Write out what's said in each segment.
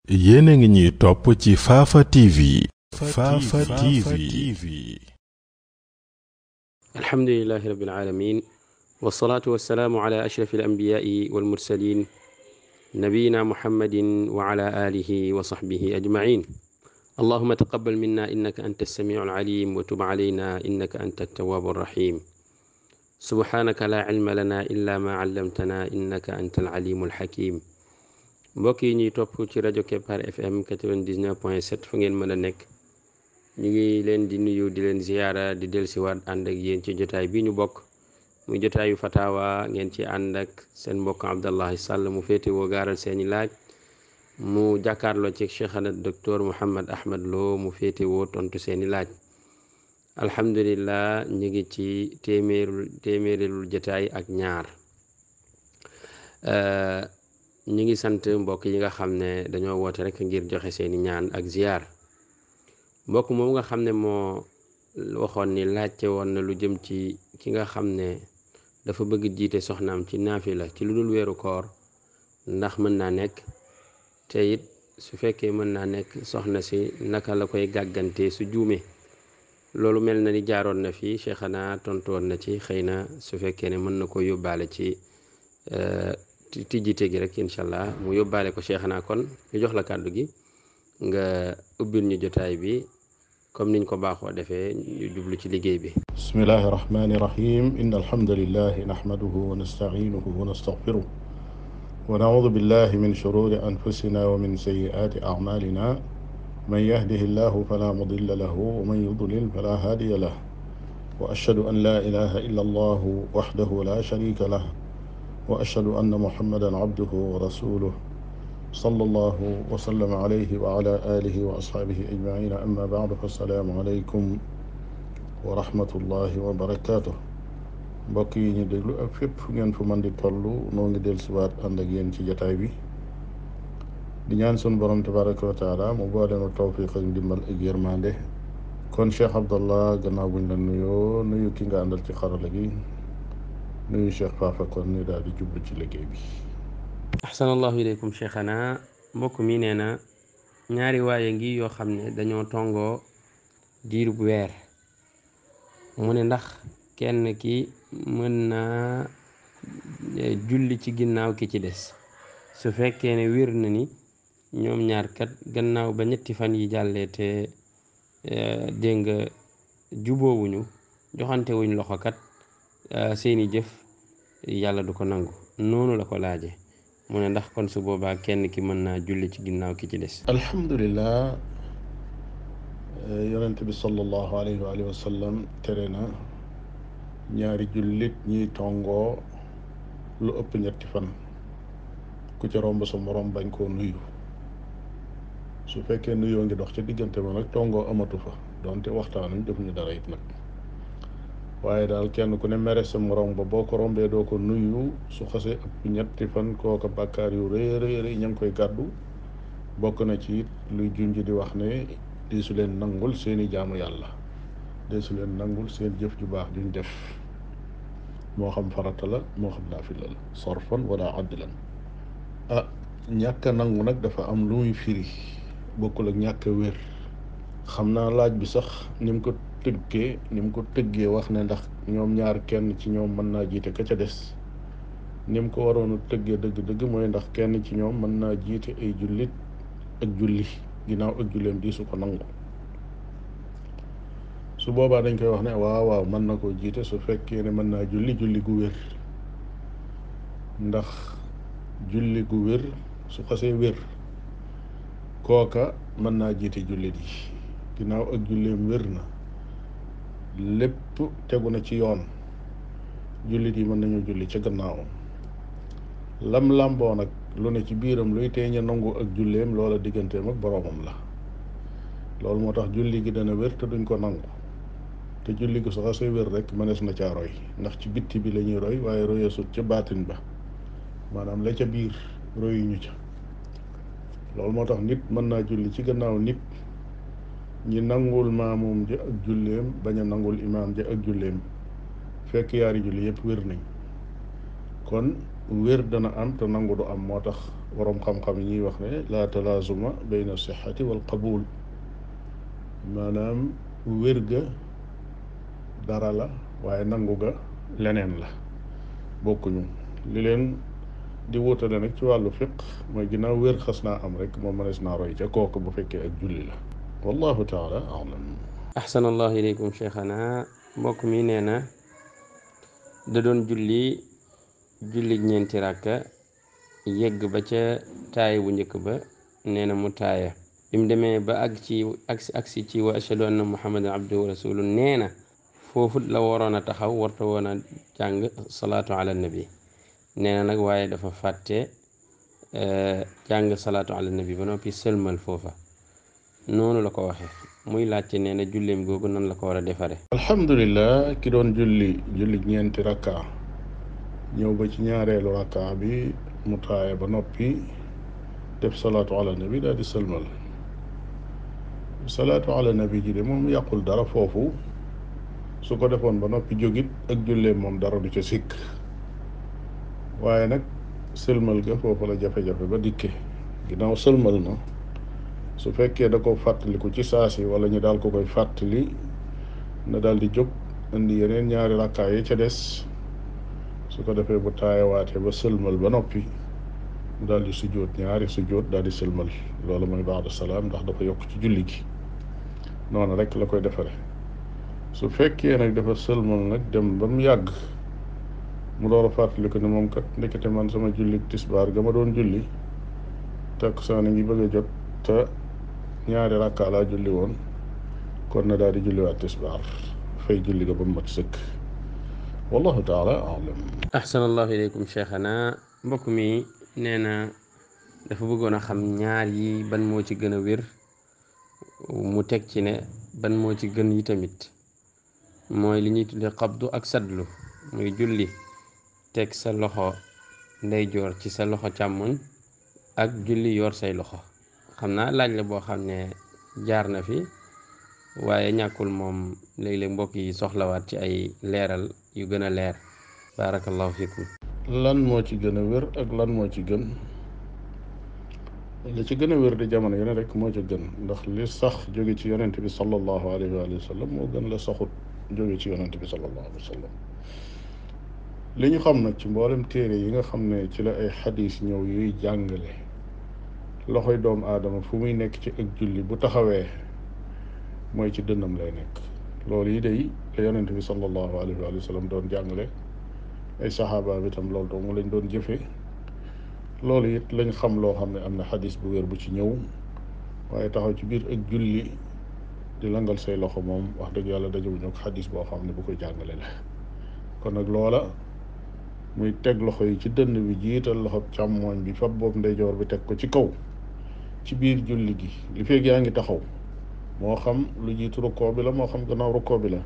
yéen a ngi ñuy topp ci Fafa TV. Fafa TV. alhamdulillahi rabbil alamin wasalaatu wasalaamu ala ashrafi alanbiyaai walmursalin nabiyina muhammadin wa ala alihi wa sahbihi ajmain allahuma taqabal minna innaka anta alsamiu alalim wa tub alayna innaka anta altawabu arrahim subhanaka la ilma lana illa ma allamtana innaka anta alalimu alhakim mbokk yi ñuy topp ci rajo Kepar FM 99.7 fu ngeen mën a nekk ñu ngi leen di nuyu di leen ziyaara di dellusiwaat ànd ak yéen ci jotaay bi ñu bokk muy jotaayu fatawa ngeen ci ànd ak seen mbokk Abdallahi Sall mu féete woo gaaral seeni laaj mu jàkkaarloo ci cheikhana docteur Mouhammad Ahmad Lo mu féete woo tontu seeni laaj alhamdulillah ñu ngi ci téeméerul jotaay ak ñaar ñu ngi sant mbokk yi nga xam ne dañoo woote rek ngir joxe seeni ñaan ak ziyaar mbokk moom nga xam ne moo waxoon ni laajte woon na lu jëm ci ki nga xam ne dafa bëgg jiite soxnaam ci naafila ci lu dul weeru koor ndax mën naa nekk te it su fekkee mën naa nekk soxna si naka la koy gàggante su juumee loolu mel na ni jaaroon na fi cheikhana tontu woon na ci xëy na su fekkee ne mën na ko yóbbaale ci tijjite gi rek incha allah mu yóbbaale ko cheikhana kon ñu jox la kàddu gi nga ubbil ñu jotaay bi comme niñ ko baaxoo defee ñu jublu ci liggéey bi. bismillahi rahmani rahim inna alhamdulillahi nahmaduhu wa nasta'inuhu wa nastaghfiruh wa na'udhu billahi min shururi anfusina wa min sayyi'ati a'malina man yahdihi llahu fala mudilla lahu wa man yudlil fala hadiya lahu wa ashhadu an la ilaha illa allah wahdahu la sharika lahu wa ashhadu anna muhammadan abduhu wa rasuluhu sallallahu wa sallam alayhi wa ala alihi wa ashaabihi ajmain amma ba'du fassalaamu alaykum wa rahmatullahi wa barakatuh mbokk yi ñu déglu ak fépp fu ngeen fu mën di toll noo ngi dellusiwaat ànd ak yéen ci jataay bi di ñaan sunu borom tabaraka wa taala mu boole nu tawfiq ak ndimbal ak yërmande kon Cheikh Abdallah gannaaw buñ la nuyoo nuyu ki nga àndal ci xarala gi nuyu Cheikh Fafa kon ni daal di jublu ci liggéey bi. ahsanallahu ilaykum cheikhana mbokk mi nee na ñaari waaye ngi yoo xam ne dañoo tongoo diirub weer mu ne ndax kenn ki mën naa julli ci ginnaaw ki ci des su fekkee ne wér na ni ñoom ñaar kat gannaaw ba ñetti fan yi jàllee te dégg nga juboowuñu joxante wuñ loxo kat seeni jëf yàlla du ko nangu noonu la ko laaje mu ne ndax kon su boobaa kenn ki mën naa julli ci ginnaaw ki ci des. alhamdulillah yonent bi sallallahu alayhi wa alihi wa sallam tere na ñaari jullit ñiy tongoo lu ëpp ñetti fan ku ca romb sa morom bañ koo nuyu su fekkee nuyoo ngi dox ca diggante ba nag tongoo amatu fa donte waxtaanuñ defuñu dara it nag waaye daal kenn ku ne mere sa morom ba boo ko rombee doo ko nuyu su xasee ëpp ñetti fan kooka bàkkaar yu rëy rëy ña ngi koy gàddu bokk na ci it luy junj di wax ne di su leen nangul seeni jaamu yàlla di su leen nangul seen jëf ju baax duñ def moo xam farata la moo xam naafila la sarfan wala adlan ñàkk a nangu nag dafa am lu muy firi bokkul ak ñàkk a wér xam naa laaj bi sax ni mu ko tëggee wax ne ndax ñoom ñaar kenn ci ñoom mën naa jiite ka ca des ni mu ko waroon a tëggee dëgg-dëgg mooy ndax kenn ci ñoom mën naa jiite ay jullit ak julli ginnaaw ak julleem di su ko nangu su boobaa dañ koy wax ne waaw mën na koo jiite su fekkee ne mën naa julli gu wér ndax julli gu wér su xasee wér kooka mën naa jiite jullit yi ginnaaw ak julleem wér na lépp tegu na ci yoon jullit yi mën nañu julli ca gannaawam lam làmboo nag lu ne ci biiram luy teeña nangu ak julleem loola digganteem ak boroomam la loolu moo tax julli gi dana wér te duñ ko nangu te julli gi su xasee wér rek mënees na caa roy ndax ci bitti bi la ñuy roy waaye royesut ca baatin ba maanaam la ca biir royuñu ca loolu moo tax nit mën naa julli ci gannaaw nit ñi nangul maamum ja ak julleem bañ a nangul imaam ja ak julleem fekk yaari julli yëpp wér nañ kon wér dana am te nangu du am moo tax waroom xam-xam yi ñuy wax ne laa talaazuma bayna sixati wal qabul, maanaam wér ga dara la waaye nangu ga leneen la, bokkuñu. li leen di wutale nag ci wàllu fiq mooy ginnaaw wér xas naa am rek moom mënees naa roy ca kooku bu fekkee ak julli la. wallahu taala alam. ahsanallahu ilaykum cheikhana. mbokk mi nee na da doon julli ñeenti rakka yegg ba ca taaya bu njëkk ba, nee na mu taaya bi mu demee ba agsi ci wa ashhadu anna muhammadan abduhu wa rasuluhu, nee na foofu la waroon a taxaw, warta woon a jàng salaatu ala nabi. nee na nag waaye dafa fàtte jàng salaatu ala nabi ba noppi sëlmal foofa. noonu la ko waxee, muy laajte nee na julleem googu nan la ko war a defare. alhamdulilah, ki doon julli ñeenti rakka ñëw ba ci ñaareelu rakka bi mu taaya ba noppi def salaatu ala nabi daal di sëlmal. salaatu ala nabi ji de moom yàqul dara foofu, su ko defoon ba noppi jógit ak julleem moom dara du ca sikk. waaye nag sëlmal ga foofu la jafe-jafe ba dikke. ginnaaw sëlmal na, su fekkee da ko fàttaliku ci saasi wala ñu daal ko koy fàttali, na daal di jóg indi yeneen ñaari rakkaa yi ca des, su ko defee bu taayawaatee ba sëlmal ba noppi mu daal di sujjóot ñaari sujjóot daal di sëlmal. loolu mooy baada salaam, ndax dafa yokk ci julli gi. noonu rek la koy defare. su fekkee nag dafa sëlmal nag dem ba mu yàgg mu door a fàttaliku ne moom kat ndekete man sama julli tisbaar ga ma doon julli takkusaan a ngi bëgg a jot te ñaari rakkaa laa julli woon, kon na daal di julliwaat tisbaar, fay julli ga ba mu mat sëkk. wallahu taala alam. ahsanallahu ilaykum cheikhana. mbokk mi nee na dafa bëggoon a xam ñaar yi ban moo ci gën a wér, mu teg ci ne ban moo ci gën yi tamit. mooy li ñuy tudde qabdu ak sadlu, muy julli teg sa loxo ndeyjoor ci sa loxo càmmoñ ak julli yor say loxo. xam naa laaj la boo xam ne jaar na fi, waaye ñàkkul moom léeg-léeg mbokk yi soxlawaat ci ay leeral yu gën a leer. barakallahu fikum. lan moo ci gën a wér ak lan moo ci gën? li ci gën a wér di jamono yu ne rek moo ci gën, ndax li sax jóge ci yonent bi sallallahu alayhi wa sallam moo gën la saxut jóge ci yonent bi sallallahu alayhi wa sallam. li ñu xam nag ci mboolem téere yi nga xam ne ci la ay xadis ñëw yuy jàngale loxoy doomu aadama fu muy nekk ci ak julli bu taxawee mooy ci dënnam lay nekk. loolu yi day la yonent bi sallallahu alayhi wa sallam doon jàngale, ay saxaaba bi tam loolu dong lañ doon jëfe. loolu it lañ xam loo xam ne am na xadis bu wér bu ci ñëw, waaye taxaw ci biir ak julli di langal say loxo moom wax dëgg yàlla dajewuñu ak xadis boo xam ne bu koy jàngale la. kon nag loola muy teg loxo yi ci dënn bi, jiital loxo càmmooñ bi fab boobu ndeyjoor bi teg ko ci kaw ci biir julli gi li feeg yaa ngi taxaw, moo xam lu jiitu rukkoo bi la moo xam gannaaw rukkoo bi la,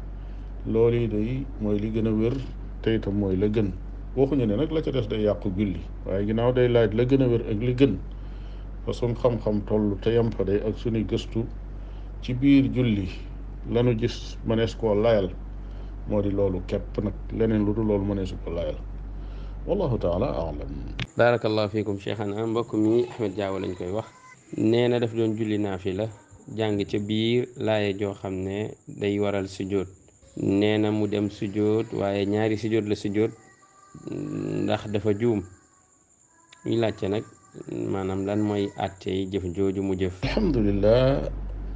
loolu yi day mooy li gën a wér te itam mooy la gën. waxuñu ne nag la ca des day yàqu julli, waaye ginnaaw day laaj la gën a wér ak li gën fa suñ xam-xam toll te yam fa day ak suñuy gëstu ci biir julli lanu gis mënees koo layal moo di loolu képp. nag leneen lu dul loolu mëneesu ko layal. wallahu taala alam. barakallahu fikum cheikhana. mbokk mi Ahmed Diaw lañ koy wax, nee na daf doon julli naafila jàng ca biir laaye joo xam ne day waral sujjóot. nee na mu dem sujjóot, waaye ñaari sujjóot la sujjóot ndax dafa juum. ñu laajte nag maanaam lan mooy àttey jëf jooju mu jëf. alhamdulilah,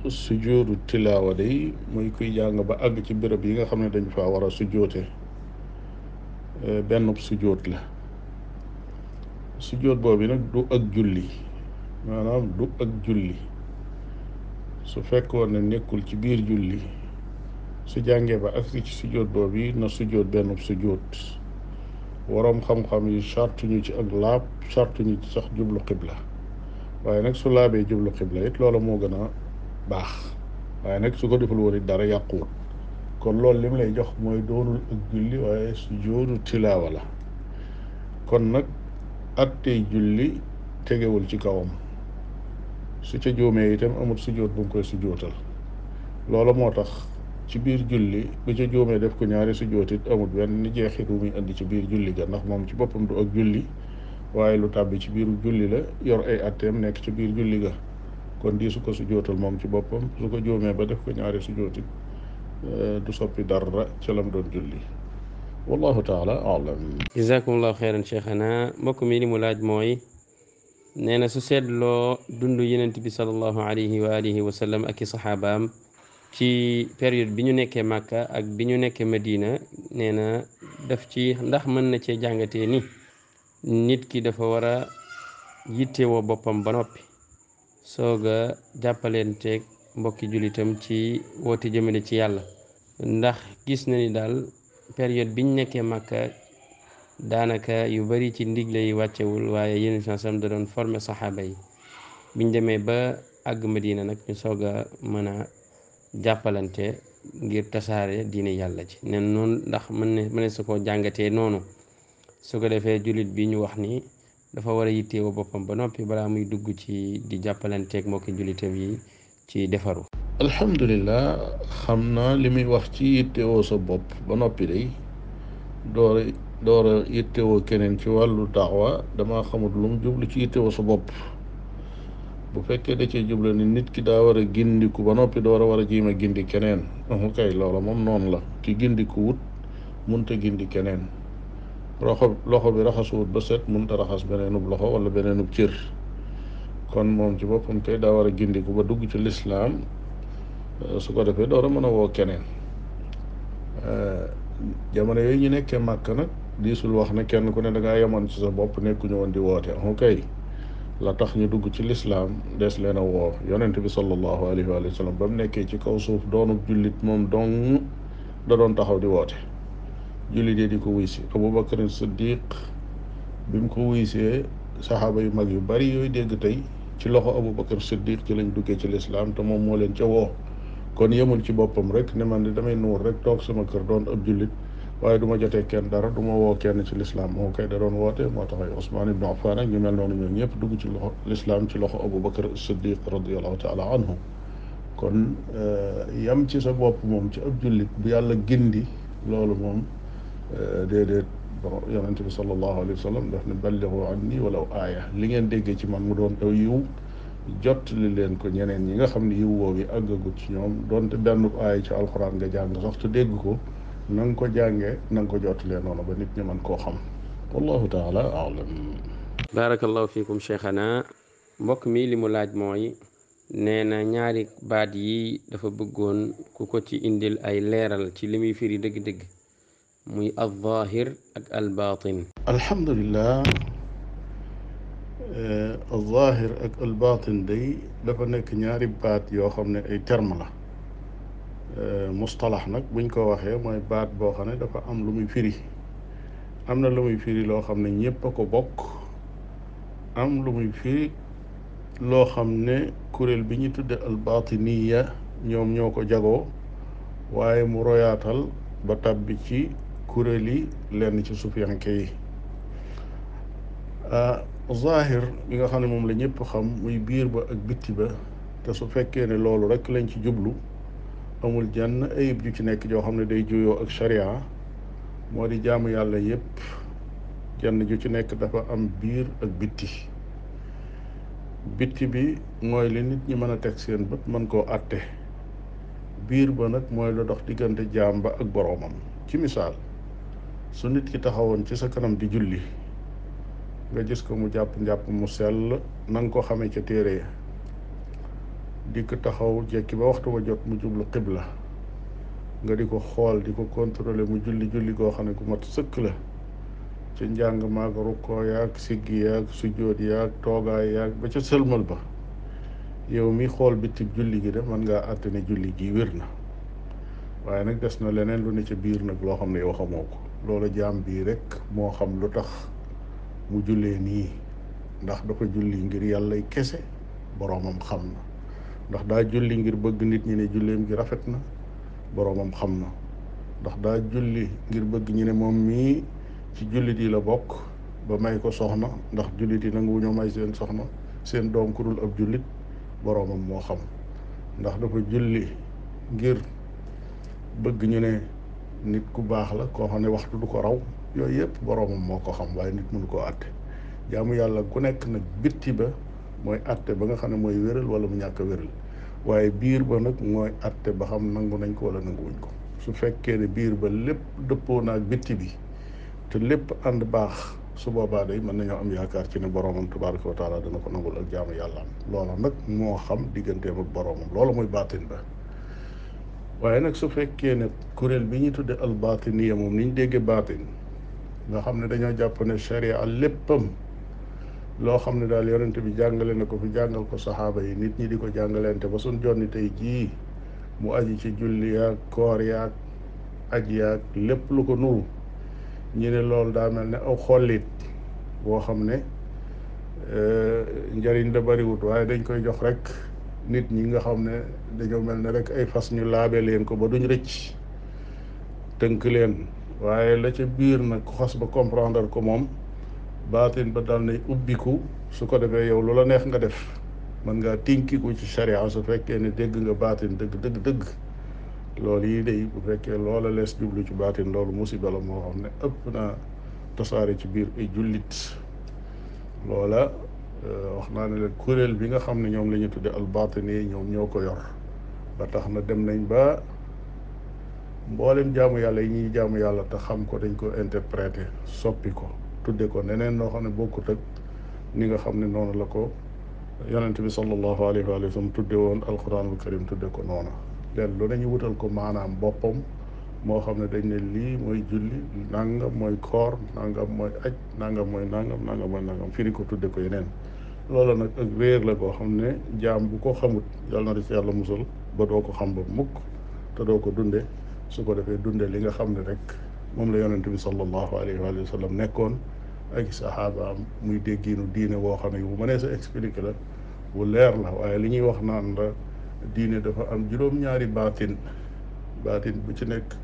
sujjóotu tilaawa day muy kuy jàng ba àgg ci béréb yi nga xam ne dañ faa war a sujjóote, benn sujjóot la. sujjóot boobu nag du ak julli, maanaam du ak julli. su fekkoon ne nekkul ci biir julli, su jàngee ba agsi ci sujjóot boobu na sujjóot benn sujjóot. waroom xam-xam yi sartuñu ci ak laab, sartuñu ci sax jublu xibla, waaye nag su laabee jublu xibla it loola moo gën a baax. waaye nag su ko deful woon it dara yàquwut. kon loolu lim lay jox mooy doonul ak julli, waaye sujjóotu tilaawa la. kon nag attey julli tegewul ci kawam. su ca juumee itam amul sujjóot bu mu koy sujjóotal. loola moo tax ci biir julli bu ca juumee def ko ñaari sujjóot it amul benn jeexit bu muy indi ci biir julli ga, ndax moom ci boppam du ak julli, waaye lu tàbbi ci biiru julli la yor ay atteem nekk ci biir julli ga kon di su ko sujootal moom ci boppam su ko juumee ba def ko ñaari sujootit du soppi dara ca lam doon julli wallahu taala alam. jazakumullahu xeyran cheikhana. mbokk mi li mu laaj mooy nee na su seetloo dund yenent bi salallahu alayhi wa alihi wa sallam ak i saxaabaam ci période bi ñu nekkee Màkka ak bi ñu nekkee Madina nee na daf ci ndax mën na cee jàngatee ni nit ki dafa war a yittewoo boppam ba noppi soog a jàppalenteeg mbokki jullitam ci woote jëmale ci yàlla. ndax gis na ni daal période biñ nekkee Màkka daanaka yu bari ci ndigle yi wàccewul waaye yeneen sam da doon former saxaaba yi biñ demee ba àgg Madina nag ñu soog a mën a jàppalante ngir tasaare diine yàlla ci nen noonu ndax mën su ko jàngatee noonu su ko defee jullit bi ñu wax ni dafa war a yittewoo boppam ba noppi balaa muy dugg ci di jàppalanteeg mbokki jullitam yi ci defaru. alhamdulilah xam naa li muy wax ci yittewoo sa bopp ba noppi day door a yittewoo keneen ci wàllu daawa dama xamut lu mu jublu ci yittewoo sa bopp. bu fekkee da cee jublu ni nit ki daa war a gindiku ba noppi door a war a jiima gindi keneen kay loola moom noonu la ki gindiku wut munta gindi keneen loxo bi raxasuwut ba set munta raxas beneenub loxo wala beneenub cër kon moom ci boppam kay daa war a gindiku ba dugg ci lislaam su ko defee door a mën a woo keneen jamono yooyu ñu nekkee màkk nag diisul wax ne kenn ku ne da ngaa yemoon ci sa bopp nekkuñu woon di woote kay la tax ñu dugg ci lislaam des leen a woo yonent bi sallallahu alayhi wa sallam ba mu nekkee ci kaw suuf doonub jullit moom dong da doon taxaw di woote jullit yi di ko wuy si Abubakar Siddiq bi mu ko wuysee saxaaba yu mag yu bari yooyu dégg tey ci loxo Abubakar Siddiq ci lañ duggee ci lislaam te moom moo leen ca woo kon yemul ci boppam rek ne man di damay nuur rek toog sama kër doon ab jullit waaye du ma jotee kenn dara du ma woo kenn ci lislaam moo koy da doon woote moo tax ay Usmaan ibnu Affaan ak ñu mel noonu ñoom ñëpp dugg ci loxo lislaam ci loxo Abu Bakar Siddiq radiallahu taala anhu kon yam ci sa bopp moom ci ab jullit bu yàlla gindi loolu moom déedéet bon yonente bi sallallahu alayhi wa sallam daf ne ballighu anni walaw aaya li ngeen déggee ci man mu doon aw yiw jot li leen ko ñeneen ñi nga xam ne yiw woowu àggagut ci ñoom doonte benn aaya ci alxuraan nga jàng sax te dégg ko na nga ko jàngee na nga ko jottalee noonu ba nit ñi mën koo xam wallahu taala alam. barakallahu fiikum cheikhana. mbokk mi li mu laaj mooy nee na ñaari baat yi dafa bëggoon ku ko ci indil ay leeral ci li muy firi dëgg-dëgg muy al-zahir ak al-batin. alhamdulillah al-zahir ak al-batin day dafa nekk ñaari baat yoo xam ne ay terme la mustalax nag buñ ko waxee mooy baat boo xam ne dafa am lu muy firi am na lu muy firi loo xam ne ñépp a ko bokk am lu muy firi loo xam ne kuréel bi ñu tudde albatiniya ñoom ñoo ko jagoo waaye mu royaatal ba tàbbi ci kuréel yi lenn ci sufiyanke yi zahir bi nga xam ne moom la ñépp xam muy biir ba ak bitti ba te su fekkee ne loolu rek lañ ci jublu amul jenn ayib ju ci nekk joo xam ne day juyoo ak sharia moo di jaamu yàlla yépp jenn ju ci nekk dafa am biir ak bitti bitti bi mooy li nit ñi mën a teg seen bët mën koo àtte biir ba nag mooy lu dox diggante jaam ba ak boroomam ci misaal su nit ki taxawoon ci sa kanam di julli nga gis ko mu jàpp njàpp mu sell na nga ko xamee ca téere ya dikk taxaw jekki ba waxtu wa jot mu jublu xibla nga di ko xool di ko contrôler mu julli julli goo xam ne gu mat sëkk la ca njàng maag rukkoo yaag siggi yaag sujjóot yaag toogaay yaag ba ca sëlmal ba yow mi xool bitib julli gi de mën ngaa àtte ne julli gi wér na waaye nag des na leneen lu ne ca biir nag loo xam ne yow xamoo ko loolu jaam bii rek moo xam lu tax mu jullee nii ndax dafa julli ngir yàllay kese boroomam xam na ndax daa julli ngir bëgg nit ñi ne julleem gi rafet na boroomam xam na ndax daa julli ngir bëgg ñi ne moom mii ci jullit yi la bokk ba may ko soxna ndax jullit yi nangu ñoo may seen soxna seen doom ku dul ab jullit boroomam moo xam ndax dafa julli ngir bëgg ñu ne nit ku baax la koo xam ne waxtu du ko raw yooyu yëpp boroomam moo ko xam waaye nit mënu koo àtte jaamu yàlla gu nekk nag bitti ba mooy atte ba nga xam ne mooy wéral wala mu ñàkk a wéral waaye biir ba nag mooy atte ba xam nangu nañ ko wala nanguwuñ ko. su fekkee ne biir ba lépp dëppoo naag bitti bi te lépp ànd baax su boobaa day mën nañoo am yaakaar ci ne boroomam tabaraka wa taala dana ko nangul ak jaamu yàllaam. loola nag moo xam digganteem ak boroomam loola mooy baatin ba. waaye nag su fekkee ne kuréel bi ñu tudde al baatiniya moom ni ñu déggee baatin nga xam ne dañoo jàpp ne sharia léppam loo xam ne daal yonente bi jàngale na ko fi jàngal ko saxaaba yi nit ñi di ko jàngaleente ba suñ jonni tey jii mu aji ci julli yaag koor yaag aj yaag lépp lu ko nuru ñu ne loolu daa mel ne aw xollit boo xam ne njariñ la bariwut waaye dañ koy jox rek nit ñi nga xam ne dañoo mel ne rek ay fas ñu laabe leen ko ba duñ rëcc tënk leen waaye la ca biir nag ku xas ba comprendre ko moom baatin ba dal nay ubbiku su ko defee yow lu la neex nga def mën ngaa tinkiku ci sharia su fekkee ne dégg nga baatin dëgg loolu yi day bu fekkee loola lees jublu ci baatin loolu musiba la moo xam ne ëpp naa tasaare ci biir ay jullit loola wax naa ne leen kuréel bi nga xam ne ñoom la ñu tudde al baatini ñoom ñoo ko yor ba tax na dem nañ ba mboolem jaamu yàlla yi ñuy jaamu yàlla te xam ko dañ ko interpréter soppi ko tudde ko neneen noo xam ne bokkut ak ni nga xam ne noonu la ko yonente bi sallallahu alayhi wa sallam tudde woon alquranul karim tudde ko noona leen lu nañu wutal ko maanaam boppam moo xam ne dañ ne lii mooy julli nangam mooy koor nangam mooy aj nangam mooy nangam firi ko tudde ko yeneen loolu nag ak réer la koo xam ne jaam bu ko xamut yàlla na ci yàlla musal ba doo ko xam ba mukk te doo ko dunde su ko defee dunde li nga xam ne rek moom la yonente bi sallallahu alayhi wa sallam nekkoon ak saxaabaam muy déggiinu diine boo xam ne bu mënee sa expliqué la bu leer la waaye li ñuy wax naan la diine dafa am juróom-ñaari baatin bu ci nekk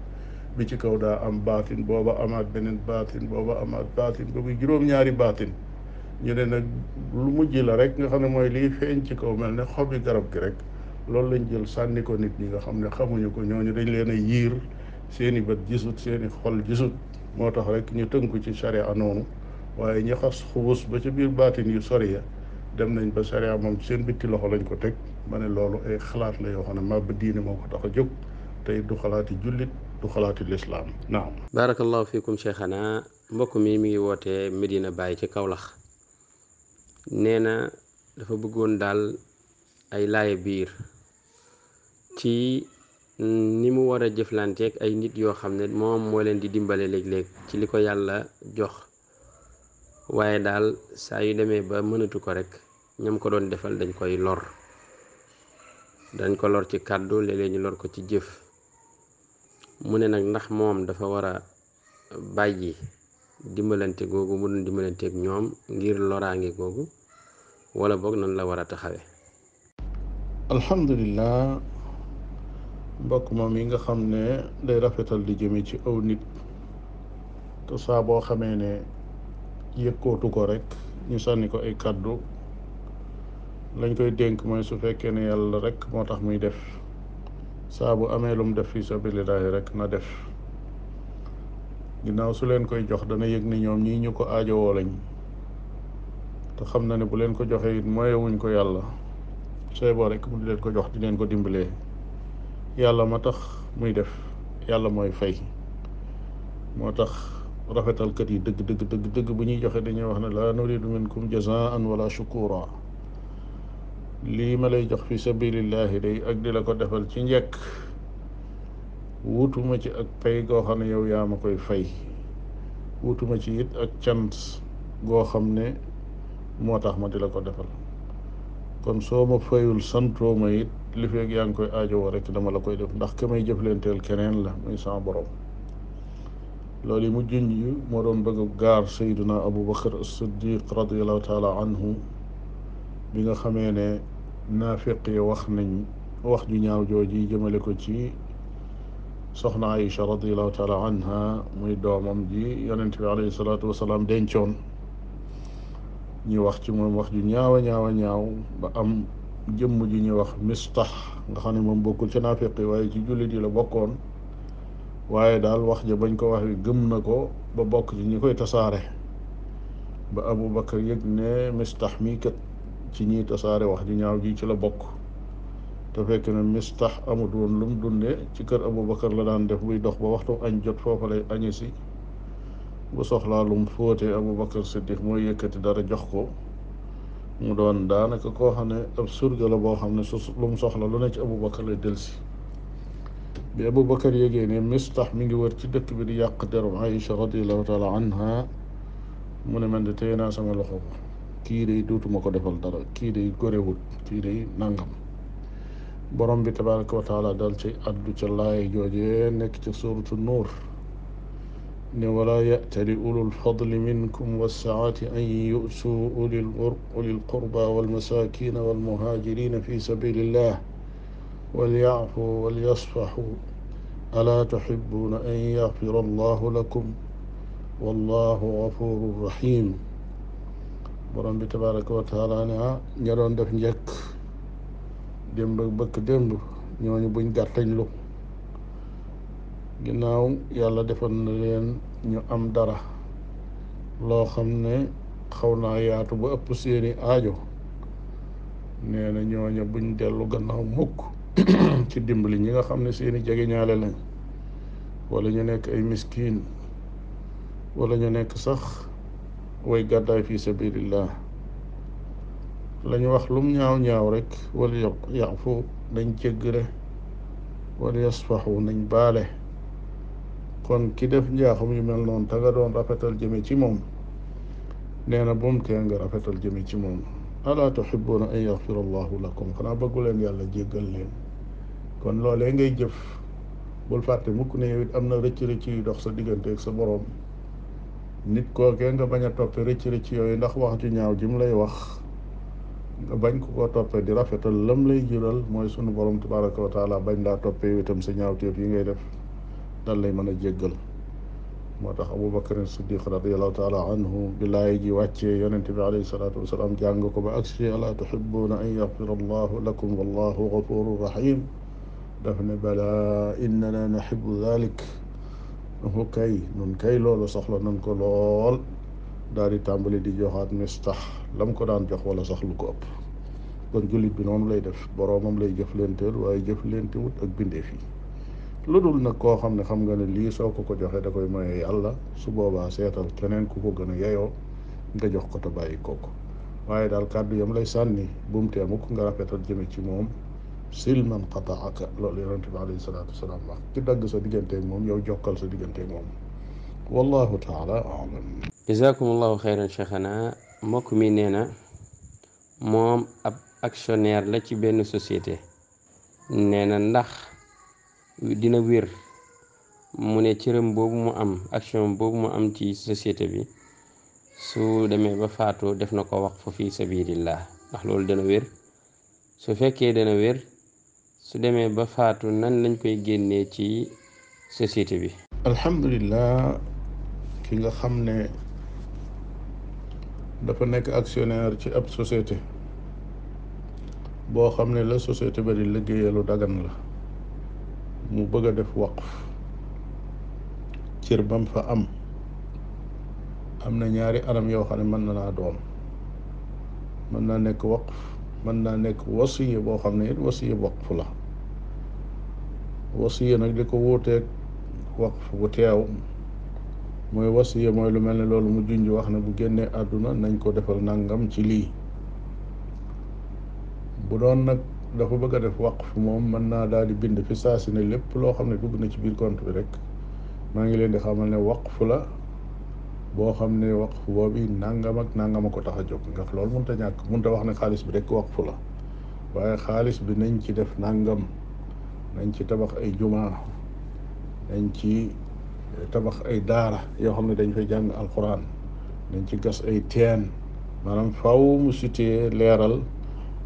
bi ci kaw daa am baatin booba amaat beneen baatin booba amaat baatin ba muy juróom-ñaari baatin ñu ne nag lu mujj la rek nga xam ne mooy liy feeñ ci kaw mel ne xobi garab gi rek loolu lañ jël sànni ko nit ñi nga xam ne xamuñu ko ñooñu dañ leen a yiir seeni bët gisut seeni xol gisut moo tax rek ñu tënku ci sharia noonu waaye ñi xas xuus ba ca biir baatin yu sori ya dem nañ ba sharia moom seen bitti loxo lañ ko teg ma ne loolu ay xalaat la yoo xam ne màbb diine moo ko tax a jóg tey du xalaati jullit du xalaati lislaam naam. barakallahu fiikum cheikhana. mbokk mi ngi wootee Medina Baye ci Kaolack nee na dafa bëggoon daal ay laaye biir ci ni mu war a jëflanteeg ay nit yoo xam ne moom moo leen di dimbale léeg-léeg ci li ko yàlla jox waaye daal saa yu demee ba mënatu ko rek ñam ko doon defal dañ koy lor ci kàddu léeg-léeg ñu lor ko ci jëf mu ne nag ndax moom dafa war a bàyyi dimbalante googu mu doon dimbalanteeg ñoom ngir loraange googu wala boog nan la war a taxawe. alhamdulillah mbokk moom yi nga xam ne day rafetal di jëme ci aw nit te saa boo xamee ne yëkkootu ko rek ñu sànni ko ay kàddu lañ koy dénk mooy su fekkee ne yàlla rek moo tax muy def saa bu amee lu mu def fi sabilillahi rek na def ginnaaw su leen koy jox dana yëg ne ñoom ñii ñu ko aajowoo lañ te xam na ne bu leen ko joxee it moyewuñ ko yàlla sooy boo rek mu di leen ko jox di leen ko dimbalee yàlla ma tax muy def yàlla mooy fay moo tax rafetalkat yi dëgg bu ñuy joxe dañuy wax ne la nuridu minkum jazaan wala shukura lii ma lay jox fi sabilillahi day ak di la ko defal ci njëkk wutuma ci ak pay goo xam ne yow yaa ma koy fay wutuma ci it ak cant goo xam ne moo tax ma di la ko defal kon soo ma fayul santoo ma it li feeg yaa ngi koy aajowoo rek dama la koy def ndax ka may jëflanteel keneen la muy sama borom loolu yi mu junj moo doon bëgg gaar sayduna abu bakar as-siddiq radiallahu taala anhu bi nga xamee ne naafiq yi wax nañ wax ju ñaaw jooji jëmale ko ci soxna Aïcha radiallahu taala anha muy doomam ji yonent bi alayhi salaatu wasalaam dencoon ñu wax ci moom wax ju ñaaw ba am jëmm ji ñuy wax Mistax nga xam ne moom bokkul ci naafiq yi waaye ci jullit yi la bokkoon waaye daal wax ja bañ ko wax gëm na ko ba bokk ci ñi koy tasaare ba Abu Bakar yëg ne Mistax mii kat ci ñiy tasaare wax ju ñaaw ji ci la bokk, te fekk ne Mistax amut woon lu mu dunde ci kër Abu Bakar la daan def buy dox ba waxtu añ jot foofa lay añi si, bu soxlaa lu mu fóote Abu Bakar Siddiq mooy yëkkati dara jox ko, mu doon daanaka koo xam ne ab surga la boo xam ne su lu mu soxla lu ne ci Abu Bakar lay delsi. bi Abu Bakar yégee ne Mistax mi ngi wër ci dëkk bi di yàq deru Aïcha radiallahu taala anha, mu ne man de téye naa sama loxo ko, kii de duutuma ko defal dara, kii de gorewut, kii de nangam. borom bi tabaraka wa taala dal ci addu ca laay joojee nekk ca suuratu nuur ne walaa ya'tali ulul fadli minkum wassaati an yu'tuu ulil qurba walmasakina walmuhajirina fi sabilillah walya'fu walyasfahu alaa tuhibbuna an yaghfira allahu lakum wallahu ghafurun rahim. borom bi tabaraka wa taala ne ña doon def njëkk démb ak bëkk démb ñooñu buñ gàttañlu, ginnaaw yàlla defal na leen ñu am dara loo xam ne xaw naa yaatu ba ëpp seeni aajo, nee na ñooña buñ dellu gannaaw mukk ci dimbali ñi nga xam ne seeni jegeñaale lañ, wala ñu nekk ay miskiin, wala ñu nekk sax way gàddaay fi sabilillah. lañu wax lum ñaaw ñaaw rek wala yafu nañ jéggale, wala yasfaxu nañ baale. kon ki def njaaxum yu mel noonu te nga doon rafetal jëme ci moom, nee na bum tee nga rafetal jëme ci moom. alaa tuhibbuna an yaxfira allahu lakum, xanaa bëggu leen yàlla jéggal leen. kon loolee ngay jëf bul fàtte mukk ne yow it am na rëcc rëcc yu dox sa diggante ak sa boroom. nit kookee nga bañ a toppe rëcc rëcc yooyu ndax wax ju ñaaw ji mu lay wax, nga bañ ko koo toppee di rafetal lam lay jural mooy sunu borom tabaraka wa taala bañ laa toppee itam sa ñaawteef yi ngay def dal lay mën a jéggal. moo tax Abu Bakar Siddiq radiallahu taala anhu bi laay ji wàccee yonente bi alayhi salaatu wasalaam jàng ko ba agsi alaa tuhibbuna an yaxfira allahu lakum wallahu gafurun rahim, daf ne balaa innana nuhibbu dhalik, kay nun kay loolu soxla nan ko lool. daal di tàmbali di joxaat Mistax lam ko daan jox wala sax lu ko ëpp. kon jullit bi noonu lay def, boroomam lay jëflanteel, waaye jëflantewut ak bindeef yi. lu dul nag koo xam ne xam nga ne lii soo ko joxee da koy maye yàlla, su boobaa seetal keneen ku ko gën a yeyoo nga jox ko te bàyyi kooku. waaye daal kàddu yam lay sànni buum tee mukk nga rafetal jëme ci moom. silman qataaka, loolu yonente bi alayhi salaatu wasalaam wax, ki dagg sa digganteeg moom yow jokkal sa digganteeg moom. wallahu taala alam. jazakumullahu xeyran cheikhana. mbokk mi nee na moom ab actionnaire la ci benn société. nee na ndax dina wér mu ne cëram boobu mu am, action boobu mu am ci société bi, su demee ba faatu def na ko waqf fi sabilillah, ndax loolu dana wér? su fekkee dana wér, su demee ba faatu nan lañ koy génnee ci société bi? alhamdulillah, ki nga xam ne dafa nekk actionnaire ci ab société boo xam ne la société ba di liggéeyalu dagan la, mu bëgg a def waqf, cër bam fa am na ñaari anam yoo xam ne mën na naa doon. mën naa nekk waqf, mën naa nekk wasiya boo xam ne it wasiya waqf la. wasiya nag di ko wuuteeg waqf bu teew, mooy wasiya mooy lu mel ne loolu mu junj wax ne bu génnee àdduna nañ ko defal nangam ci lii. bu doon nag dafa bëgg a def waqf, moom mën naa daal di bind fi saa si ne lépp loo xam ne dugg na ci biir compte bi rek maa ngi leen di xamal ne waqf la boo xam ne waqf boobu nangam ak nangam a ko tax a jóg. ndax loolu mënut a ñàkk, mënut a wax ne xaalis bi rek waqf la, waaye xaalis bi nañ ci def nangam, nañ ci tabax ay jumaa, nañ ci tabax ay daara yoo xam ne dañ fay jàng alquran, nañ ci gas ay teen. maanaam faw mu cité leeral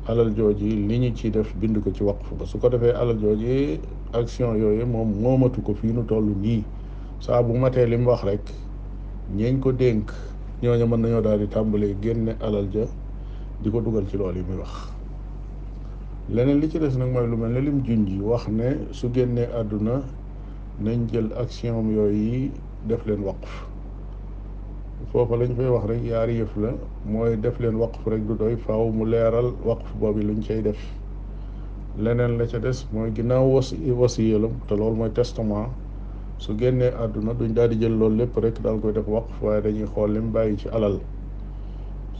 alal jooji li ñu ci def, bind ko ci waqf ba. su ko defee alal jooji action yooyu moom moomatu ko fii nu toll nii. saa bu matee li mu wax rek ñeeñ ko dénk ñooñu mën nañoo daal di tàmbalee génne alal ja di ko dugal ci loolu yi muy wax. leneen li ci des nag mooy lu mel ne lim junj wax ne su génnee àdduna nañ jël action yooyu def leen waqf. foofa lañ fay wax rek yaari yëf la mooy def leen waqf rek du doy, faaw mu leeral waqf boobu luñ cay def. leneen la ca des mooy ginnaaw wasiyalam te loolu mooy testament, su génnee àdduna duñ daal di jël loolu lépp rek daal koy def waqf, waaye dañuy xool lim bàyyi ci alal.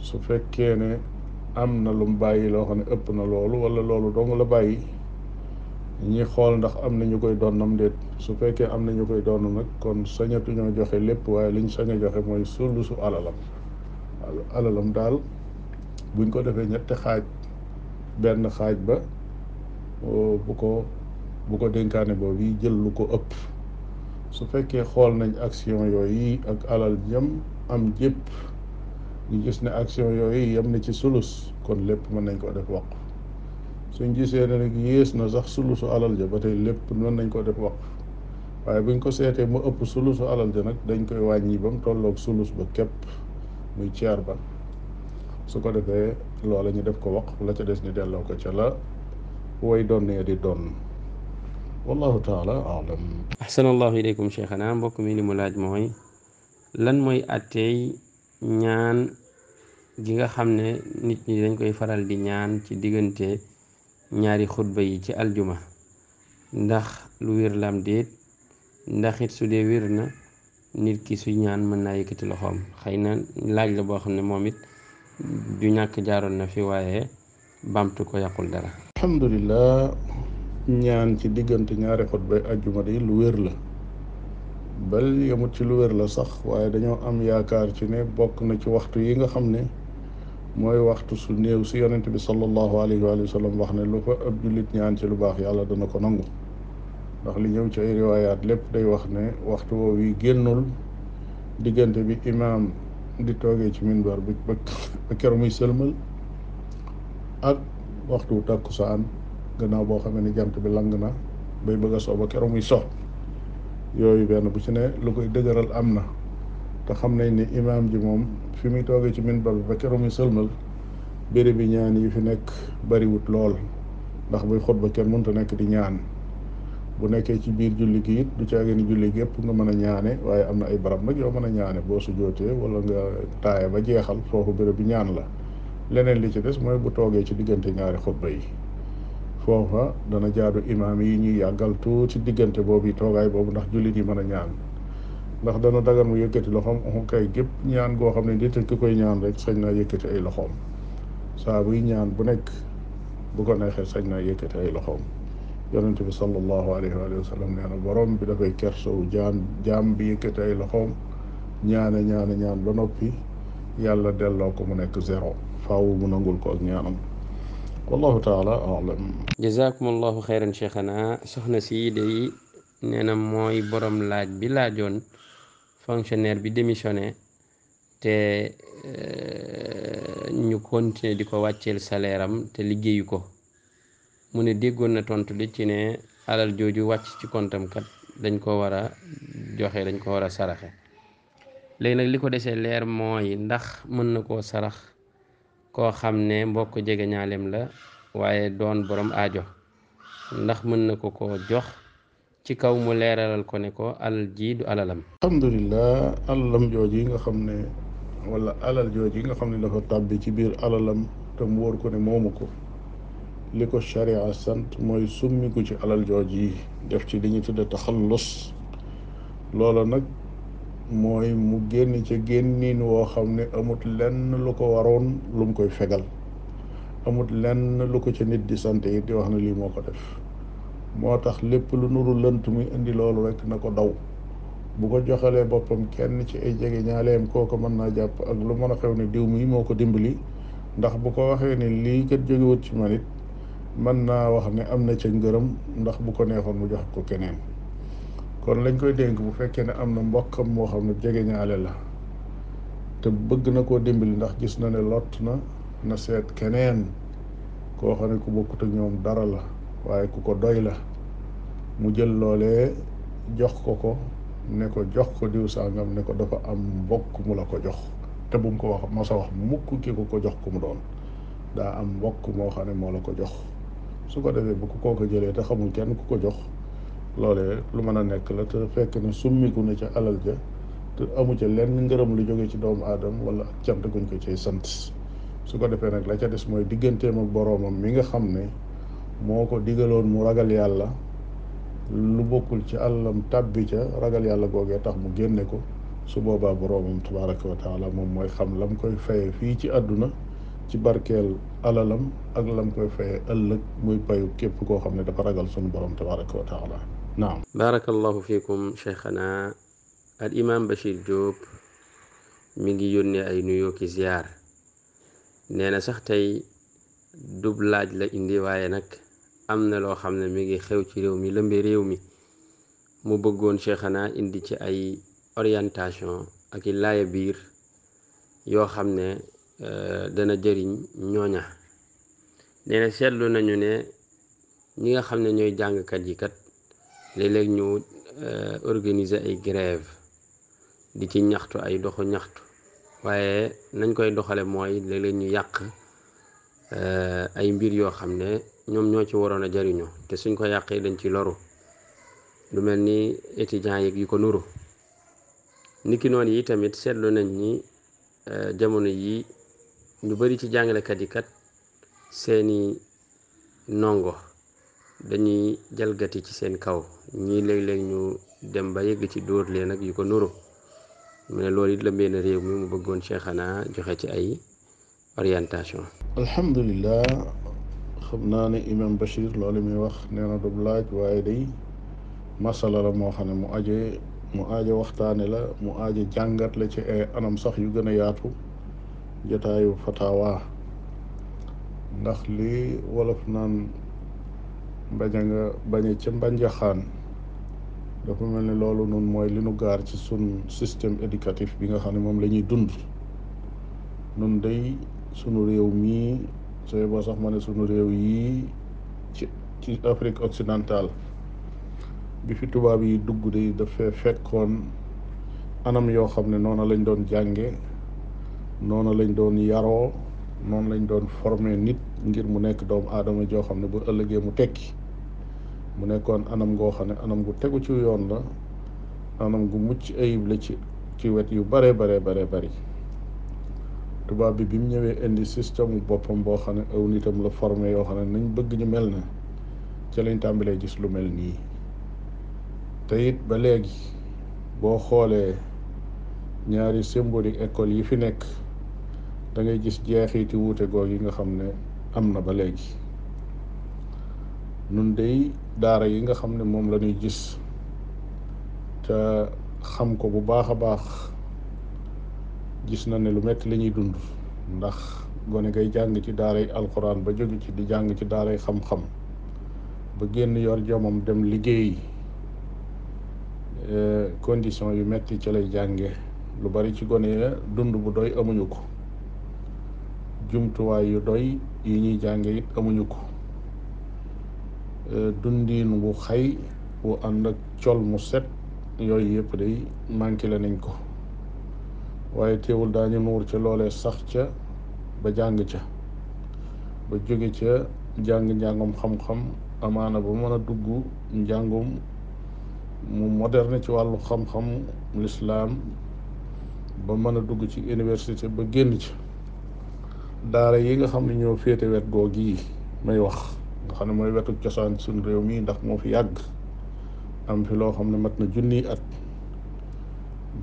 su fekkee ne am na lum bàyyi loo xam ne ëpp na loolu wala loolu dong la bàyyi, ñi xool ndax am na ñu koy doonam déet. su fekkee am na ñu koy doon nag kon sañatuñoo joxe lépp, waaye liñ sañ a joxe mooy sulusu alalam daal buñ ko defee ñetti xaaj, benn xaaj ba bu ko dénkaane boobu yi jël lu ko ëpp. su fekkee xool nañ action yooyu ak alal jëm am jépp ñu gis ne action yooyu yem na ci sulus, kon lépp mën nañ ko def waqf. suñ gisee ne nag yées na sax sulusu alal ja ba tey lépp mën nañ ko def waqf, waaye buñ ko seetee mu ëpp sulusu alal ja nag dañ koy wàññi ba mu tolloog sulus ba képp, muy ceer ba. su ko defee loola ñu def ko waqf, la ca des ñu delloo ko ca la way doon nee di doon. wallahu taala alam. ahsanallahu ilaykum cheikhana. mbokk mi li mu laaj mooy lan mooy àtteey ñaan gi nga xam ne nit ñi dañ koy faral di ñaan ci diggante ñaari xutba yi ci aljuma, ndax lu wér lam déet, ndax it su dee wér na nit ki suy ñaan mën naa yëkkati loxoom. xëy na laaj la boo xam ne moom it du ñàkk jaaroon na fi, waaye bamtu ko yàqul dara. alhamdulillah, ñaan ci diggante ñaari xutbay ajjuma di lu wér la, bal yemut ci lu wér la sax, waaye dañoo am yaakaar ci ne bokk na ci waxtu yi nga xam ne mooy waxtu su néew si yonent bi sallallahu alayhi wa sallam wax ne lu fa ab jullit ñaan ci lu baax yàlla dana ko nangu. ndax li ñëw ci ay riwaayaat lépp day wax ne waxtu woowu yi génnul diggante bi imaam di toogee ci minbar bi ba keroog muy sëlmal ak waxtu takkusaan gannaaw boo xamee ne jant bi lang na bay bëgg a soo ba keroog muy so. yooyu benn bu ci ne lu koy dëgëral am na, te xam nañ ne imaam ji moom fi muy toogee ci minbar bi ba keroog muy sëlmal béréb bi ñaan yi fi nekk bariwut lool, ndax buy xutba kenn mënta nekk di ñaan. bu nekkee ci biir julli gi it du caage ni julli gi yëpp nga mën a ñaane, waaye am na ay barab nag yoo mën a ñaane boo su jootee wala nga taaya ba jeexal, foofu béréb bi ñaan la. leneen li ci des mooy bu toogee ci diggante ñaari xutba yi, foofa dana jaadu imaam yi ñuy yàggal tuuti diggante boobu toogaay boobu, ndax jullit yi mën a ñaan. ndax dana dagan mu yëkkati loxoom kay gépp ñaan goo xam ne nit ki koy ñaan rek sañ naa yëkkati ay loxoom. saa buy ñaan bu nekk bu ko neexee sañ naa yëkkati ay loxoom. yonente bi sallallahu alayhi wa sallam nee na borom bi dafay kersow jaam bi yëkkati ay loxoom ñaan ba noppi yàlla delloo ko mu nekk zéro, faaw mu nangul ko ak ñaanam. wallahu taala alam. jazakum allahu xeyran cheikhana. soxna si day nee na mooy borom laaj bi laajoon fonctionnaire bi démissionné te ñu continuer di ko wàcceel salaire am te liggéeyu ko. mu ne déggoon na tontu li ci ne alal jooju wàcc ci kontam kat dañ ko war a joxe, dañ ko war a saraxe. léegi nag li ko desee leer mooy ndax mën na koo sarax koo xam ne mbokk jege ñaaleem la waaye doon borom aajo, ndax mën na ko jox ci kaw mu leeralal ko ne ko alal ji du alalam. alhamdulilah, alalam jooji nga xam ne wala alal jooji nga xam ne dafa tàbbi ci biir alalam te mu wóor ko ne moomu ko, li ko sharia sant mooy summiku ci alal jooj yi def ci li ñu tudde taxallus. loola nag mooy mu génn ca génnin woo xam ne amut lenn lu ko waroon lu mu koy fegal, amut lenn lu ko ca nit di sant yi di wax na lii moo ko def. moo tax lépp lu nuru lënt muy indi loolu rek na ko daw. bu ko joxalee boppam kenn ci ay jege ñaaleem kooku mën naa jàpp ak lu mën a xew ne diw mi moo ko dimbali, ndax bu ko waxee ne lii kat jógewut ci man it mën naa wax ne am na ca ngërëm, ndax bu ko neexoon mu jox ko keneen. kon lañ koy dénk bu fekkee ne am na mbokkam moo xam ne jege ñaale la te bëgg na koo dimbali ndax gis na ne lott na seet keneen koo xam ne ku bokkut ak ñoom dara la waaye ku ko doy la, mu jël loolee jox ko ne ko jox ko diw sangam, ne ko dafa am mbokk mu la ko jox, te bu mu ko wax mos a wax mukk ki ko jox ku mu doon, daa am mbokk moo xam ne moo la ko jox. su ko defee bu ko kooku jëlee te xamul kenn ku ko jox, loolee lu mën a nekk la te fekk ne summiku na ca alal ja te amu ca lenn ngërëm lu jóge ci doomu aadama wala ak cant guñ ko cay sant. su ko defee nag la ca des mooy digganteem ak boroomam mi nga xam ne moo ko digaloon mu ragal yàlla, lu bokkul ci àllam tàbbi ca ragal yàlla googee tax mu génne ko. su boobaa boroomam tabaraka wa taala moom mooy xam lam koy faye fii ci àdduna ci barkeel alalam ak lam koy faye ëllëg muy payu képp koo xam ne dafa ragal sunu borom tabaraka wa taala. naam. barakallahu fiikum cheikhana al imam Bachir Diop mi ngi yónnee ay nuyoo ki ziyaar. nee na sax tey dub laaj la indi, waaye nag am na loo xam ne mi ngi xew ci réew mi, lëmbe réew mi, mu bëggoon cheikhana indi ci ay orientation ak i laaya biir yoo xam ne dana jëriñ ñooña. nee na seetlu nañu ne ñi nga xam ne ñooy jàngkat yi kat léeg-léeg ñu organiser ay grève di ci ñaxtu ay doxu ñaxtu, waaye nañ koy doxale mooy léeg-léeg ñu yàq ay mbir yoo xam ne ñoom ñoo ci waroon a jariñoo, te suñ ko yàqee dañ ci loru, lu mel ni étudiants yi yu ko nuru. niki noonu yi tamit seetlu nañ ni jamono yi ñu bari ci jàngalekat yi kat seeni ndongo dañuy jalgati ci seen kaw, ñii léeg-léeg ñu dem ba yegg ci dóor leen ak yu ko nuru. mu ne loolu it la benn réew mi mu bëggoon cheikhana joxe ci ay orientation. alhamdulilah, xam naa ne imam Bachir loolu muy wax nee na du laaj, waaye day masala la moo xam ne mu aaje waxtaane la, mu aaje jàngat la ci ay anam sax yu gën a yaatu jotaayu fatawa. ndax li wolof naan baña ca mbanjaxaan, dafa mel ni loolu noonu mooy li nu gaar ci sun système éducatif bi nga xam ne moom la ñuy dund. nun day sunu réew mii sooy boo sax ma ne sunu réew yii ci Afrique occidentale bi fi tubaab yi dugg day dafay fekkoon anam yoo xam ne noona lañ doon jànge, noona lañ doon yaroo, noonu lañ doon former nit ngir mu nekk doomu aadama joo xam ne bu ëllëgee mu tekki. mu nekkoon anam goo xam ne anam gu tegu ci yoon la, anam gu mucc ayib la ci wet yu bare bari. tubaab bi mu ñëwee indi système boppam boo xam ne aw nitam la formé yoo xam ne nañ bëgg ñu mel ne ca lañ tàmbalee gis lu mel nii. te it ba léegi boo xoolee ñaari symbolique école yi fi nekk da ngay gis jeexiti wuute goog yi nga xam ne am na ba léegi. nun day daara yi nga xam ne moom la ñuy gis te xam ko bu baax a baax, gis na ne lu metti la ñuy dund. ndax gone ngay jàng ci daaray alxuraan ba jóge ci di jàng ci daaray xam-xam ba génn yor jomam dem liggéey, condition yu metti ci lay jànge. lu bari ci gone ya dund bu doy amuñu ko, jumtuwaay yu doy yi ñuy jànge it amuñu ko, dundiin wu xay wu ànd ak col mu set yooyu yëpp day manqué la nañ ko. waaye teewul daañu nuur ca loolee sax ca ba jàng ca ba jóge ca njàngum xam-xam, amaana ba mën a dugg njàngum mu moderne ci wàllu xam-xam lislaam, ba mën a dugg ci université ba génn ci. daara yi nga xam ne ñoo féete wet googu yi may wax, nga xam ne mooy wetu cosaan suñ réew mi, ndax moo fi yàgg am fi loo xam ne mat na junniy at,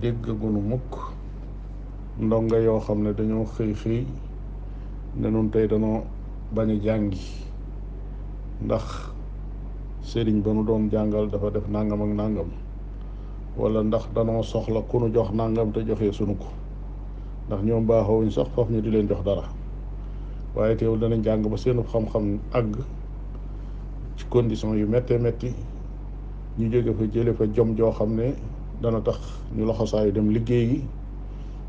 déggagunu mukk ndonga yoo xam ne dañoo xëy ne nun tey danoo bañ a jàngi ndax sëriñ ba nu doon jàngal dafa def nangam ak nangam, wala ndax danoo soxla ku nu jox nangam te joxee sunu ko, ndax ñoom baaxoowuñ sax foofu ñu di leen jox dara. waaye teewul danañ jàng ba seenu xam-xam àgg ci condition yu méttee métti, ñu jóge fa jële fa jom joo xam ne dana tax ñu loxosaayu dem liggéeyi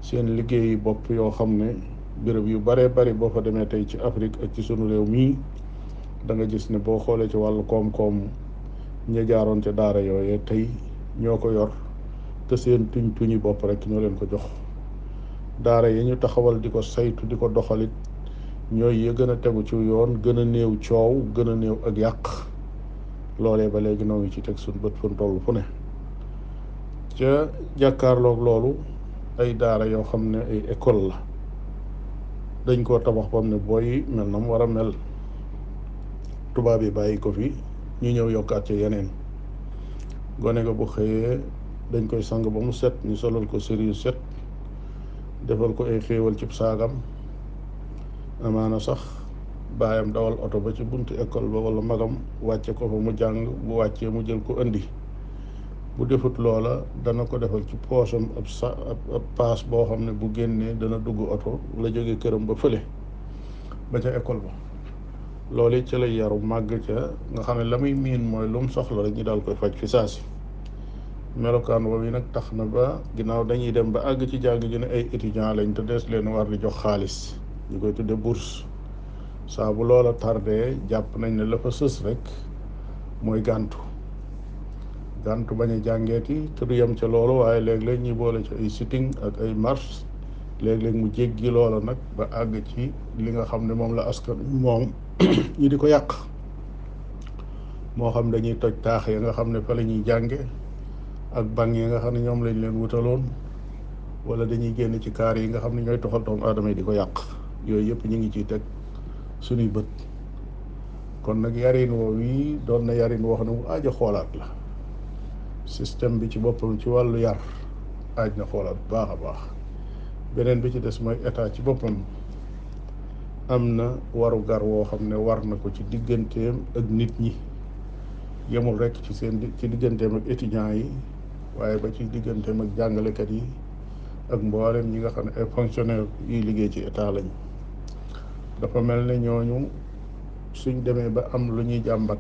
seen liggéeyi bopp yoo xam ne béréb yu baree bari boo fa demee tey ci Afrique ak ci sunu réew mii da nga gis ne boo xoolee ci wàllu koom-koom ña jaaroon ca daara yooyee tey ñoo ko yor, te seen tuñi bopp rek ñoo leen ko jox. daara yi ñu taxawal di ko saytu di ko doxalit ñooy ya gën a tegu ci yoon, gën a néew coow, gën a néew ak yàq. loolee ba léegi noo ngi ci teg suñu bët fu toll fu ne. ca jàkkaarloog loolu ay daara yoo xam ne ay école la dañ koo tabax bam ne booy mel na mu war a mel, tubaab yi bàyyi ko fi ñu ñëw yokkaat ci yeneen. gone ga bu xëyee dañ koy sang ba mu set, ñu solal ko sër yu set, defal ko ay xéewal cib saagam, amaana sax baayam dawal oto ba ci buntu école ba wala magam wàcce ko fa mu jàng, bu wàccee mu jël ko indi. bu defut loola dana ko defal ci poosam ab paas boo xam ne bu génnee dana dugg oto la jóge këram ba fële ba ca école ba. loolu it ca lay yaru màgg ca, nga xam ne la muy miin mooy lu mu soxla rek ñu daal koy faj fi saasi. melokaan boobu nag tax na ba ginnaaw dañuy dem ba àgg ci jàng ji ne ay étudiants lañ te des leen war di jox xaalis, ñu koy tudde bourse. saa bu loola tardé jàpp nañ ne la fa sës rek mooy gàntu bañ a jàngeeti te du yem ca loolu, waaye léeg-léeg ñi boole ci ay sitting ak ay marche, léeg-léeg mu jéggi loola nag ba àgg ci li nga xam ne moom la askan moom ñi di ko yàq. moo xam dañuy toj taax ya nga xam ne fa la ñuy jànge ak banc yi nga xam ne ñoom lañ leen wutaloon, wala dañuy génn ci kaar yi nga xam ne ñooy toxal doomu aadama yi di ko yàq. yooyu yëpp ñu ngi ciy teg suñuy bët. kon nag yarin woow yi doon na yarin woo xam ne mu aaja xoolaat la. système bi ci boppam ci wàllu yar aaj na xoolaat bu baax a baax. beneen bi ci des mooy état ci boppam am na waru gar woo xam ne war na ko ci digganteem ak nit ñi, yemul rek ci digganteem ak étudiants yi, waaye ba ci digganteem ak jàngalekat yi ak mboolem ñi nga xam ne ay fonctionnaire yuy liggéey ci état lañ. dafa mel ne ñooñu suñ demee ba am lu ñuy jàmbat,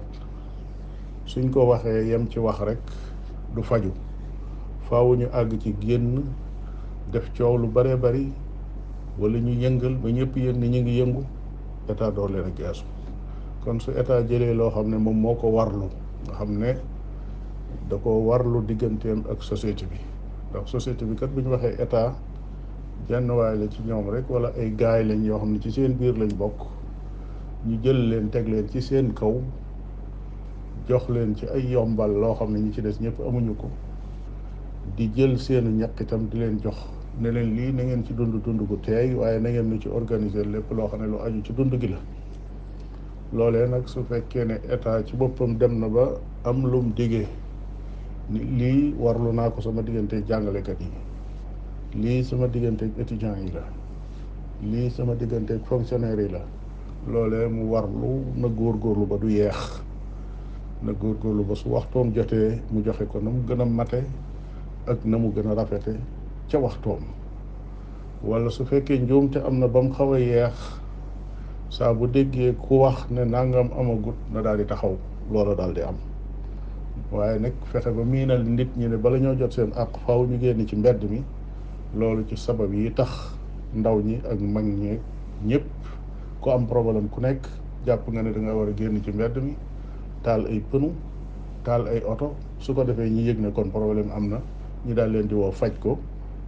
suñ ko waxee yem ci wax rek du faju, faaw ñu àgg ci génn def coow lu baree bari, wala ñu yëngal ba ñëpp yëg ni ñu ngi yëngu, état door leen a geesu. kon su état jëlee loo xam ne moom moo ko warlu, nga xam ne da ko warlu digganteem ak société bi, ndax société bi kat bu ñu waxee état jenn waay la ci ñoom rek, wala ay gaay lañ yoo xam ne ci seen biir lañ bokk, ñu jël leen teg leen ci seen kaw, jox leen ci ay yombal loo xam ne ñi ci des ñëpp amuñu ko, di jël seenu ñaq itam di leen jox ne leen lii na ngeen ci dund gu teey, waaye na ngeen nu ci organiser lépp loo xam ne lu aju ci dund gi la. loolee nag su fekkee ne état ci boppam dem na ba am lum digee ni lii warlu naa ko sama diggante jàngalekat yi, lii sama diggante étudiants yi la, lii sama diggante fonctionnaire yi la, loolee mu warlu na góorgóorlu ba du yeex, na góorgóorlu ba su waxtoom jotee mu joxe ko na mu gën a mate ak na mu gën a rafete ca waxtoom. wala su fekkee njuumte am na ba mu xaw a yeex, saa bu déggee ku wax ne nangam amagut na daal di taxaw loola daal di am. waaye nag fexe ba miinal nit ñi ne bala ñoo jot seen àq faaw ñu génn ci mbedd mi, loolu ci sabab yi tax ndaw ñi ak mag ñi ñëpp ku am problème ku nekk jàpp nga ne da nga war a génn ci mbedd mi, taal ay pënu, taal ay oto, su ko defee ñi yëg ne kon problème am na ñu daal leen di woo faj ko,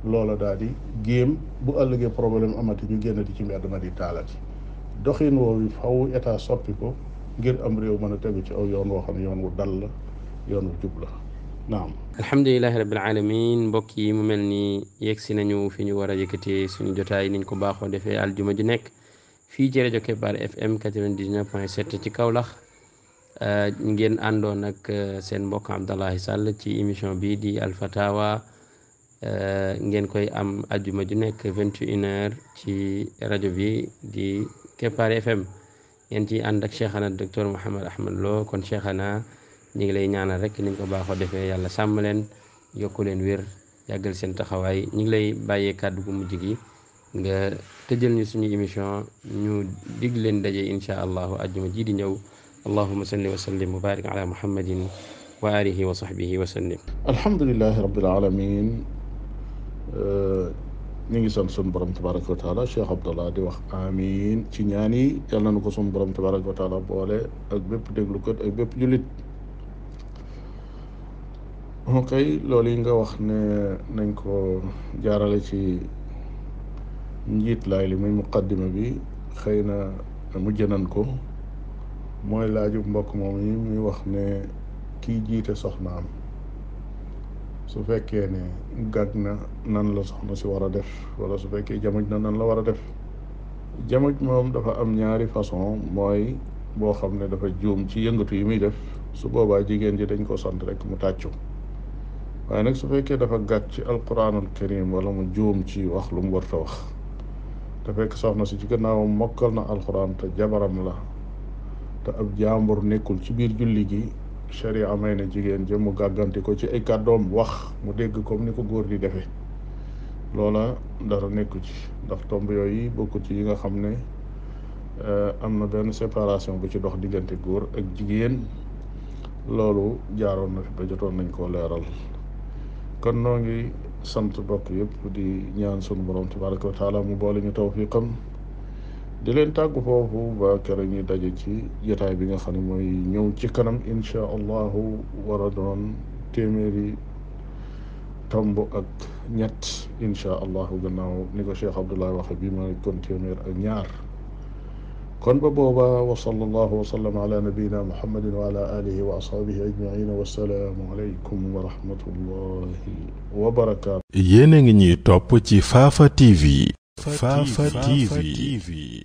loola daal di géem bu ëllëgee problème amati ñu génnati ci mbedd ma di taalati. doxin woowu faw état soppi ko ngir am réew mën a tegu ci aw yoon woo xam ne yoon wu dal la, yoon wu jub la. naam. alhamdulilahi rabbil alamin. mbokk yi mu mel ni yegg si nañu fi ñu war a yëkkatee suñu jotaay niñ ko baaxoo defee aljuma ju nekk fii ci rajo Kepar FM 99.7 ci Kaolack. ngeen àndoon ak seen mbokk Abdallahi Sall ci émission bi di Alfatawa, ngeen koy am aljuma ju nekk 21h ci rajo bi di Kepar FM. ngeen ci ànd ak Cheikhana docteur Mouhammad Ahmad Lo. kon Cheikhana ñu ngi lay ñaanal rek niñ ko baaxoo defee, yàlla sàmm leen, yokku leen wér, yàggal seen taxawaay. ñu ngi lay bàyyee kàddu gu mujj gi nga tëjal ñu suñu émission, ñu dig leen daje incha allahu ajjuma ji di ñëw. allahuma salli wa sallim wa barik ala muhammadin wa alihi wa sahbihi wa sallim. alhamdulilahi rabbil alamin. ñu ngi sant sun borom tabaraka wa taala. Cheikh Abdallah di wax amin ci ñaan yi, yal na nu ko sun borom tabaraka wa taala boole ak bépp déglukat ak bépp jullit. kay loolu yi nga wax ne nañ ko jaarale ci njiit laay li muy muqaddima bi, xëy na mujj nañ ko. mooy laaju mbokk moom yi muy wax ne kii jiite soxnaam su fekkee ne gàgg na nan la soxna si war a def wala su fekkee jamuj na nan la war a def. jamuj moom dafa am ñaari façon, mooy boo xam ne dafa juum ci yëngatu yi muy def, su boobaa jigéen ji dañ ko sant rek mu tàccu. waaye nag su fekkee dafa gàgg ci alquranul karim wala mu juum ci wax lu mu warta wax, te fekk soxna si ci gannaawam mokkal na alquran te jabaram la te ab jaambur nekkul ci biir julli gi, sharia may na jigéen jëm mu gàgganti ko ci ay kàddoom wax mu dégg comme ni ko góor di defee. loola dara nekku ci, ndax tomb yooyu bokkut ci yi nga xam ne am na benn séparation bu ci dox diggante góor ak jigéen. loolu jaaroon na fi ba jotoon nañ koo leeral. kon noo ngi sant bokk yëpp di ñaan sunu borom tabaraka wa taala mu boole ñu tawfiqam, di leen tàggu foofu ba keroog ñuy daje ci jotaay bi nga xam ne mooy ñëw ci kanam insha allahu, war a doon téeméeri tomb ak ñett insha allahu, gannaaw ni ko Cheikh Abdoulaye waxe bi ma kon téeméer ak ñaar. kon ba booba wa sallallahu wa sallam ala nabiyina muhammadin wa ala alihi wa ashabihi ajmain, wassalaamu alaykum wa rahmatullahi wa barakatuh. yéen a ngi ñuy topp ci Fafa TV. Fafa TV.